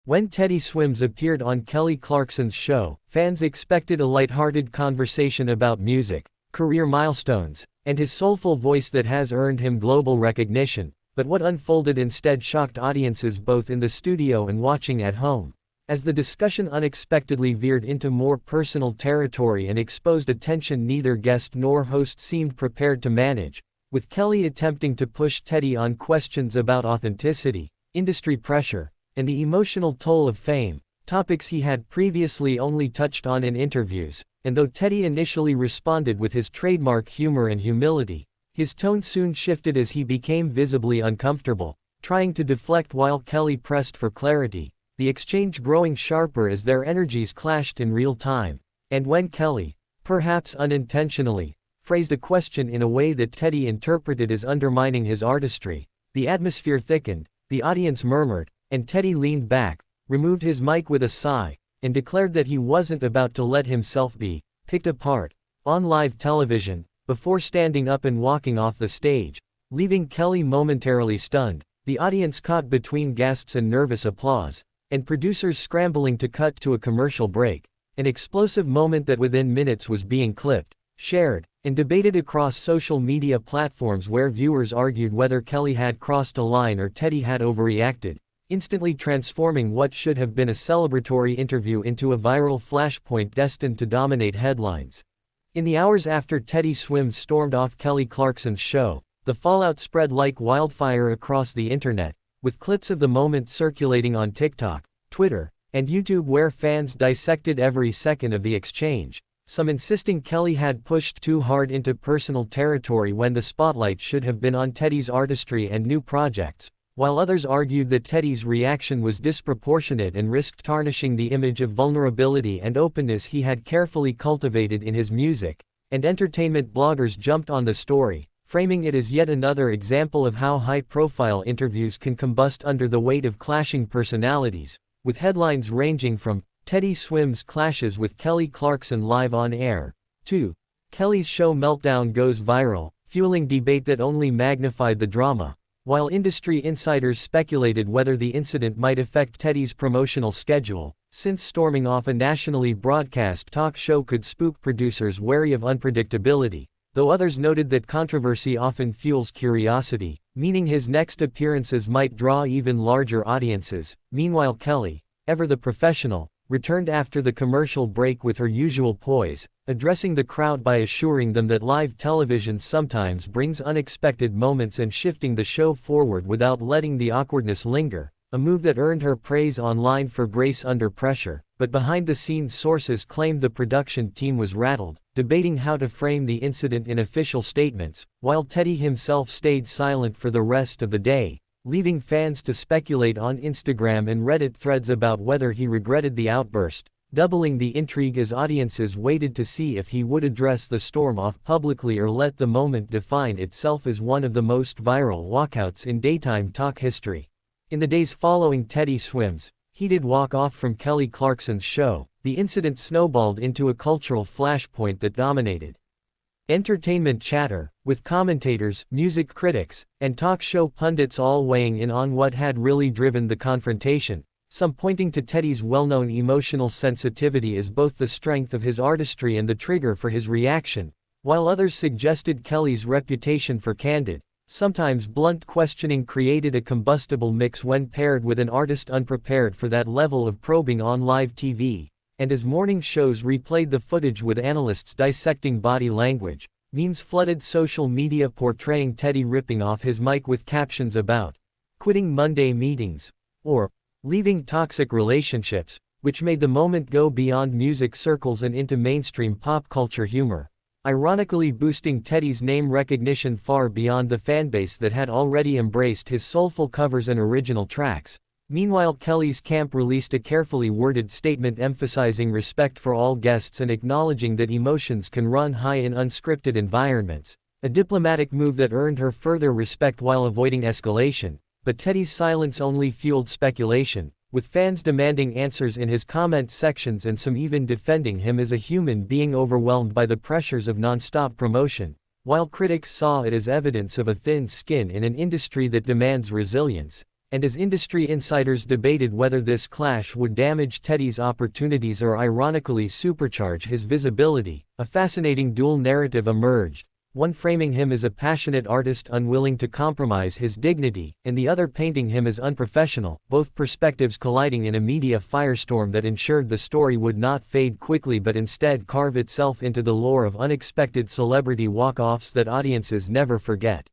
When Teddy Swims appeared on Kelly Clarkson's show, fans expected a lighthearted conversation about music, career milestones, and his soulful voice that has earned him global recognition, but what unfolded instead shocked audiences both in the studio and watching at home. As the discussion unexpectedly veered into more personal territory and exposed a tension neither guest nor host seemed prepared to manage, with Kelly attempting to push Teddy on questions about authenticity, industry pressure, and the emotional toll of fame, topics he had previously only touched on in interviews, and though Teddy initially responded with his trademark humor and humility, his tone soon shifted as he became visibly uncomfortable, trying to deflect while Kelly pressed for clarity, the exchange growing sharper as their energies clashed in real time, and when Kelly, perhaps unintentionally, phrased a question in a way that Teddy interpreted as undermining his artistry, the atmosphere thickened, the audience murmured, and Teddy leaned back, removed his mic with a sigh, and declared that he wasn't about to let himself be picked apart on live television, before standing up and walking off the stage, leaving Kelly momentarily stunned, the audience caught between gasps and nervous applause, and producers scrambling to cut to a commercial break, an explosive moment that within minutes was being clipped, shared, and debated across social media platforms where viewers argued whether Kelly had crossed a line or Teddy had overreacted, instantly transforming what should have been a celebratory interview into a viral flashpoint destined to dominate headlines. In the hours after Teddy Swims stormed off Kelly Clarkson's show, the fallout spread like wildfire across the internet, with clips of the moment circulating on TikTok, Twitter, and YouTube where fans dissected every second of the exchange, some insisting Kelly had pushed too hard into personal territory when the spotlight should have been on Teddy's artistry and new projects, while others argued that Teddy's reaction was disproportionate and risked tarnishing the image of vulnerability and openness he had carefully cultivated in his music, and entertainment bloggers jumped on the story, framing it as yet another example of how high-profile interviews can combust under the weight of clashing personalities, with headlines ranging from Teddy Swims clashes with Kelly Clarkson live on air, to Kelly's show meltdown goes viral, fueling debate that only magnified the drama, while industry insiders speculated whether the incident might affect Teddy's promotional schedule, since storming off a nationally broadcast talk show could spook producers wary of unpredictability, though others noted that controversy often fuels curiosity, meaning his next appearances might draw even larger audiences. Meanwhile Kelly, ever the professional, returned after the commercial break with her usual poise, addressing the crowd by assuring them that live television sometimes brings unexpected moments and shifting the show forward without letting the awkwardness linger, a move that earned her praise online for grace under pressure, but behind-the-scenes sources claimed the production team was rattled, debating how to frame the incident in official statements, while Teddy himself stayed silent for the rest of the day, leaving fans to speculate on Instagram and Reddit threads about whether he regretted the outburst, doubling the intrigue as audiences waited to see if he would address the storm off publicly or let the moment define itself as one of the most viral walkouts in daytime talk history. In the days following Teddy Swims' heated walk-off from Kelly Clarkson's show, the incident snowballed into a cultural flashpoint that dominated entertainment chatter, with commentators, music critics, and talk show pundits all weighing in on what had really driven the confrontation, some pointing to Teddy's well-known emotional sensitivity as both the strength of his artistry and the trigger for his reaction, while others suggested Kelly's reputation for candid, sometimes blunt questioning created a combustible mix when paired with an artist unprepared for that level of probing on live TV. And as morning shows replayed the footage with analysts dissecting body language, memes flooded social media portraying Teddy ripping off his mic with captions about quitting Monday meetings, or leaving toxic relationships, which made the moment go beyond music circles and into mainstream pop culture humor, ironically boosting Teddy's name recognition far beyond the fanbase that had already embraced his soulful covers and original tracks. Meanwhile Kelly's camp released a carefully worded statement emphasizing respect for all guests and acknowledging that emotions can run high in unscripted environments, a diplomatic move that earned her further respect while avoiding escalation, but Teddy's silence only fueled speculation, with fans demanding answers in his comment sections and some even defending him as a human being overwhelmed by the pressures of non-stop promotion, while critics saw it as evidence of a thin skin in an industry that demands resilience. And as industry insiders debated whether this clash would damage Teddy's opportunities or ironically supercharge his visibility, a fascinating dual narrative emerged, one framing him as a passionate artist unwilling to compromise his dignity, and the other painting him as unprofessional, both perspectives colliding in a media firestorm that ensured the story would not fade quickly but instead carve itself into the lore of unexpected celebrity walk-offs that audiences never forget.